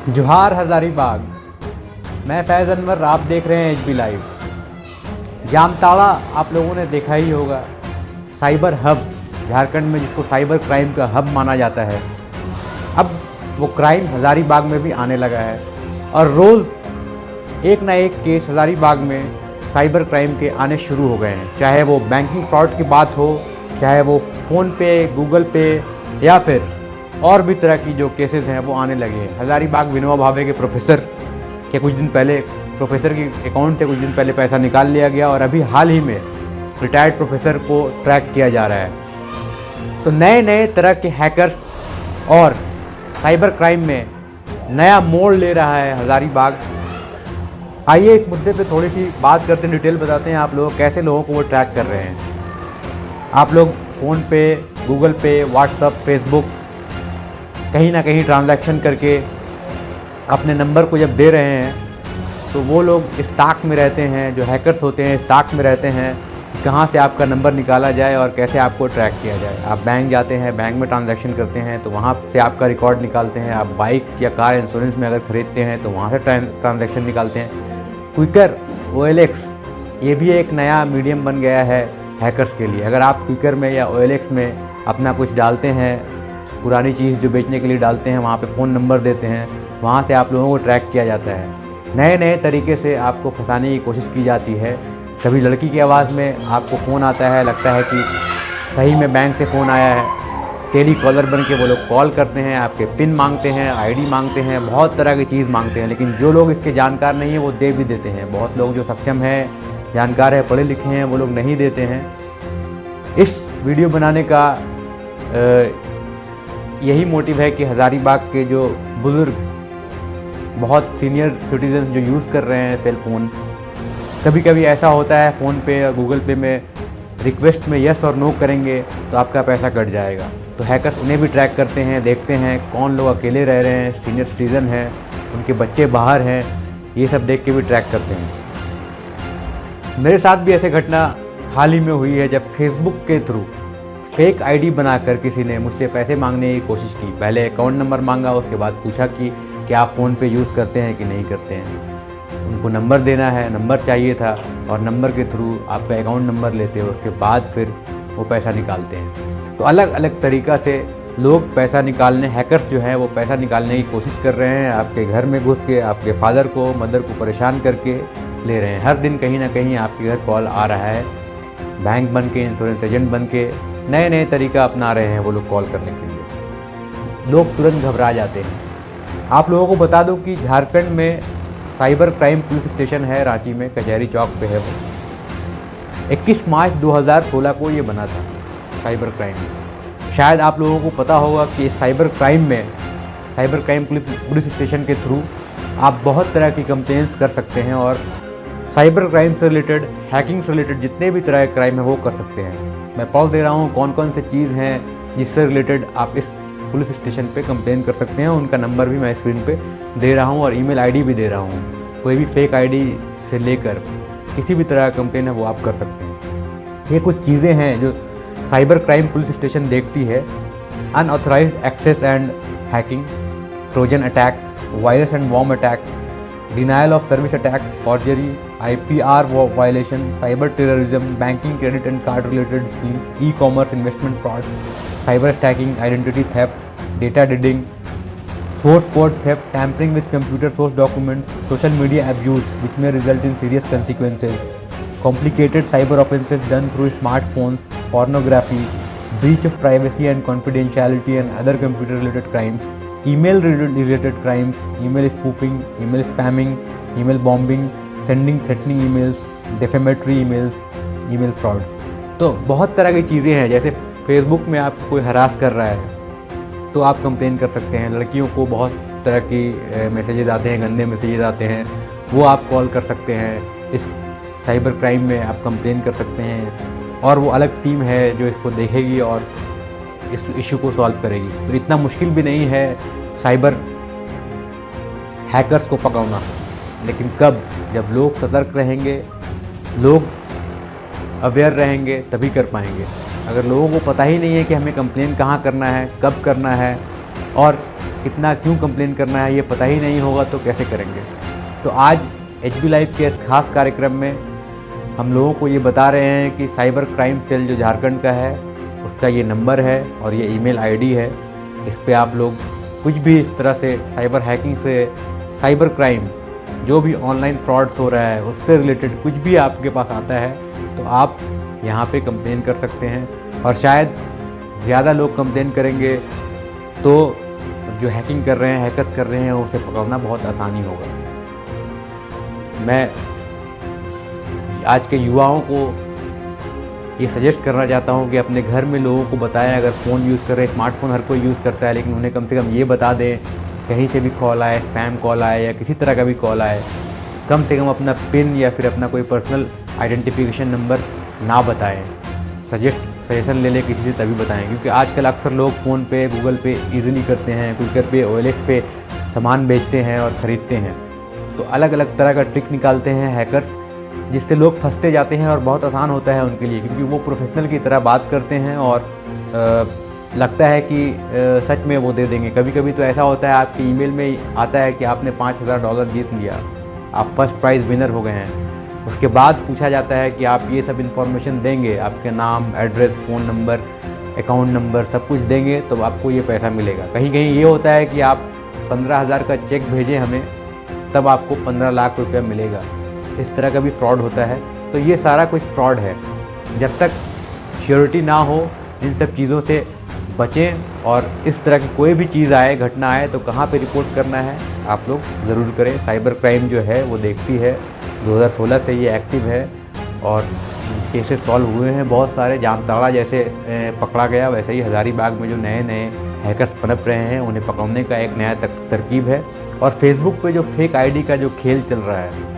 जोहार हज़ारीबाग। मैं फैज़ अनवर, आप देख रहे हैं एचबी लाइव। जामताड़ा आप लोगों ने देखा ही होगा, साइबर हब झारखंड में, जिसको साइबर क्राइम का हब माना जाता है। अब वो क्राइम हज़ारीबाग में भी आने लगा है और रोज़ एक ना एक केस हज़ारीबाग में साइबर क्राइम के आने शुरू हो गए हैं। चाहे वो बैंकिंग फ्रॉड की बात हो, चाहे वो फ़ोन पे, गूगल पे या फिर और भी तरह की जो केसेस हैं वो आने लगे हैं। हज़ारीबाग विनोबा भावे के प्रोफेसर के कुछ दिन पहले, प्रोफेसर के अकाउंट से कुछ दिन पहले पैसा निकाल लिया गया और अभी हाल ही में रिटायर्ड प्रोफेसर को ट्रैक किया जा रहा है। तो नए नए तरह के हैकर्स और साइबर क्राइम में नया मोड़ ले रहा है हज़ारीबाग। आइए इस मुद्दे पे थोड़ी सी बात करते हैं, डिटेल बताते हैं आप लोग कैसे लोगों को वो ट्रैक कर रहे हैं। आप लोग फ़ोन पे, गूगल पे, व्हाट्सअप, फेसबुक कहीं ना कहीं ट्रांजैक्शन करके अपने नंबर को जब दे रहे हैं तो वो लोग इस ताक में रहते हैं, जो हैकर्स होते हैं इस ताक में रहते हैं कि कहाँ से आपका नंबर निकाला जाए और कैसे आपको ट्रैक किया जाए। आप बैंक जाते हैं, बैंक में ट्रांजैक्शन करते हैं तो वहाँ से आपका रिकॉर्ड निकालते हैं। आप बाइक या कार इंश्योरेंस में अगर ख़रीदते हैं तो वहाँ से ट्रांजैक्शन निकालते हैं। क्विकर, OLX ये भी एक नया मीडियम बन गया है हैकर्स के लिए। अगर आप क्विकर में या OLX में अपना कुछ डालते हैं, पुरानी चीज़ जो बेचने के लिए डालते हैं, वहाँ पे फ़ोन नंबर देते हैं, वहाँ से आप लोगों को ट्रैक किया जाता है। नए नए तरीके से आपको फंसाने की कोशिश की जाती है। कभी लड़की की आवाज़ में आपको फ़ोन आता है, लगता है कि सही में बैंक से फ़ोन आया है। टेली कॉलर बन के वो लोग कॉल करते हैं, आपके पिन मांगते हैं, ID मांगते हैं, बहुत तरह की चीज़ मांगते हैं। लेकिन जो लोग इसके जानकार नहीं हैं वो दे भी देते हैं। बहुत लोग जो सक्षम हैं, जानकार है, पढ़े लिखे हैं, वो लोग नहीं देते हैं। इस वीडियो बनाने का यही मोटिव है कि हज़ारीबाग के जो बुज़ुर्ग, बहुत सीनियर सिटीजन जो यूज़ कर रहे हैं सेल फ़ोन, कभी कभी ऐसा होता है फ़ोन पे या गूगल पे में रिक्वेस्ट में येस और नो करेंगे तो आपका पैसा कट जाएगा। तो हैकर्स उन्हें भी ट्रैक करते हैं, देखते हैं कौन लोग अकेले रह रहे हैं, सीनियर सिटीज़न हैं, उनके बच्चे बाहर हैं, ये सब देख के भी ट्रैक करते हैं। मेरे साथ भी ऐसे घटना हाल ही में हुई है जब फेसबुक के थ्रू फेक ID बनाकर किसी ने मुझसे पैसे मांगने की कोशिश की। पहले अकाउंट नंबर मांगा, उसके बाद पूछा कि क्या आप फ़ोन पे यूज़ करते हैं कि नहीं करते हैं। उनको नंबर देना है, नंबर चाहिए था और नंबर के थ्रू आपका अकाउंट नंबर लेते हैं, उसके बाद फिर वो पैसा निकालते हैं। तो अलग अलग तरीक़ा से लोग पैसा निकालने, हैकर्स जो हैं वो पैसा निकालने की कोशिश कर रहे हैं। आपके घर में घुस के आपके फादर को, मदर को परेशान करके ले रहे हैं। हर दिन कहीं ना कहीं आपके घर कॉल आ रहा है, बैंक बन के, इंश्योरेंस एजेंट बन के नए नए तरीका अपना रहे हैं वो लोग कॉल करने के लिए। लोग तुरंत घबरा जाते हैं। आप लोगों को बता दूं कि झारखंड में साइबर क्राइम पुलिस स्टेशन है, रांची में कचहरी चौक पे है वो। 21 मार्च 2016 को ये बना था साइबर क्राइम। शायद आप लोगों को पता होगा कि साइबर क्राइम पुलिस स्टेशन के थ्रू आप बहुत तरह की कंप्लेंट्स कर सकते हैं और साइबर क्राइम से रिलेटेड, हैकिंग से रिलेटेड जितने भी तरह के क्राइम है वो कर सकते हैं। मैं पढ़ दे रहा हूँ कौन कौन से चीज़ हैं जिससे रिलेटेड आप इस पुलिस स्टेशन पे कंप्लेन कर सकते हैं। उनका नंबर भी मैं स्क्रीन पे दे रहा हूँ और ईमेल ID भी दे रहा हूँ। कोई भी फेक ID से लेकर किसी भी तरह का कंप्लेन है वो आप कर सकते हैं। ये कुछ चीज़ें हैं जो साइबर क्राइम पुलिस स्टेशन देखती है। Unauthorised access and hacking, trojan attack, virus and worm attack, denial of service attacks, forgery, IPR violation, cyber terrorism, banking, credit and card related scheme, e-commerce, investment fraud, cyber stalking, identity theft, data diddling, source code theft, tampering with computer source documents, social media abuse which में result in serious consequences, complicated cyber offenses done through smartphones, pornography, breach of privacy and confidentiality and other computer related crimes, email related crimes, email spoofing, email spamming, email bombing, sending threatening emails, defamatory emails, email frauds। तो बहुत तरह की चीज़ें हैं। जैसे Facebook में आपको कोई हरास कर रहा है तो आप कंप्लेन कर सकते हैं। लड़कियों को बहुत तरह की मैसेजेस आते हैं, गंदे मैसेजेस आते हैं, वो आप कॉल कर सकते हैं। इस साइबर क्राइम में आप कंप्लेन कर सकते हैं और वो अलग टीम है जो इसको देखेगी और इस इशू को सॉल्व करेगी। तो इतना मुश्किल भी नहीं है साइबर हैकर्स को पकड़ना। लेकिन कब? जब लोग सतर्क रहेंगे, लोग अवेयर रहेंगे, तभी कर पाएंगे। अगर लोगों को पता ही नहीं है कि हमें कंप्लेन कहाँ करना है, कब करना है और कितना क्यों कंप्लेन करना है ये पता ही नहीं होगा तो कैसे करेंगे। तो आज HB लाइव के इस खास कार्यक्रम में हम लोगों को ये बता रहे हैं कि साइबर क्राइम सेल जो झारखंड का है उसका ये नंबर है और ये ईमेल आईडी है। इस पे आप लोग कुछ भी इस तरह से साइबर हैकिंग से, साइबर क्राइम जो भी ऑनलाइन फ्रॉड्स हो रहा है उससे रिलेटेड कुछ भी आपके पास आता है तो आप यहाँ पे कंप्लेन कर सकते हैं। और शायद ज़्यादा लोग कंप्लेन करेंगे तो जो हैकिंग कर रहे हैं, हैकर्स कर रहे हैं, उसे पकड़ना बहुत आसानी होगा। मैं आज के युवाओं को ये सजेस्ट करना चाहता हूँ कि अपने घर में लोगों को बताएं, अगर फ़ोन यूज़ कर रहे हैं, स्मार्टफोन हर कोई यूज़ करता है, लेकिन उन्हें कम से कम ये बता दें कहीं से भी कॉल आए, स्पैम कॉल आए या किसी तरह का भी कॉल आए, कम से कम अपना पिन या फिर अपना कोई पर्सनल आइडेंटिफिकेशन नंबर ना बताएं। सजेशन ले लें किसी से तभी बताएं, क्योंकि आजकल अक्सर लोग फ़ोन पे, गूगल पे ईज़िली करते हैं, क्विकर पे, OLX पे सामान बेचते हैं और ख़रीदते हैं। तो अलग अलग तरह का ट्रिक निकालते हैं हैकर्स, जिससे लोग फंसते जाते हैं और बहुत आसान होता है उनके लिए, क्योंकि वो प्रोफेशनल की तरह बात करते हैं और लगता है कि सच में वो दे देंगे। कभी कभी तो ऐसा होता है आपके ईमेल में आता है कि आपने $5000 जीत लिया, आप फर्स्ट प्राइज़ विनर हो गए हैं। उसके बाद पूछा जाता है कि आप ये सब इन्फॉर्मेशन देंगे, आपके नाम, address, phone number, account number सब कुछ देंगे तो आपको ये पैसा मिलेगा। कहीं कहीं ये होता है कि आप 15,000 का चेक भेजें हमें, तब आपको 15 लाख रुपया मिलेगा। इस तरह का भी फ्रॉड होता है। तो ये सारा कुछ फ्रॉड है। जब तक श्योरिटी ना हो इन सब चीज़ों से बचें, और इस तरह की कोई भी चीज़ आए, घटना आए तो कहाँ पे रिपोर्ट करना है आप लोग ज़रूर करें। साइबर क्राइम जो है वो देखती है, 2016 से ये एक्टिव है और केसेस सॉल्व हुए हैं बहुत सारे। जामताड़ा जैसे पकड़ा गया, वैसे ही हज़ारीबाग में जो नए नए हैकर्स पनप रहे हैं उन्हें पकड़ने का एक नया तरकीब है। और फेसबुक पे जो फेक आईडी का जो खेल चल रहा है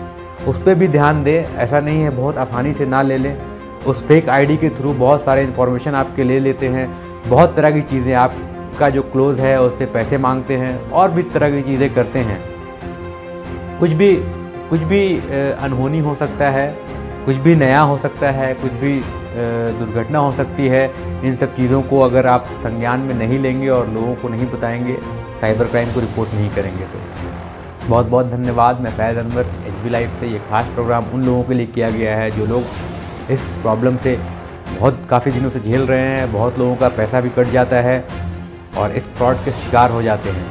उस पर भी ध्यान दें। ऐसा नहीं है बहुत आसानी से ना ले लें, उस फेक आईडी के थ्रू बहुत सारे इन्फॉर्मेशन आपके ले लेते हैं, बहुत तरह की चीज़ें, आपका जो क्लोज़ है उससे पैसे मांगते हैं और भी तरह की चीज़ें करते हैं। कुछ भी अनहोनी हो सकता है, कुछ भी नया हो सकता है, कुछ भी दुर्घटना हो सकती है। इन सब चीज़ों को अगर आप संज्ञान में नहीं लेंगे और लोगों को नहीं बताएंगे, साइबर क्राइम को रिपोर्ट नहीं करेंगे तो बहुत बहुत धन्यवाद। मैं फैज़ अनवर, HB लाइव से ये खास प्रोग्राम उन लोगों के लिए किया गया है जो लोग इस प्रॉब्लम से काफ़ी दिनों से झेल रहे हैं। बहुत लोगों का पैसा भी कट जाता है और इस फ्रॉड के शिकार हो जाते हैं।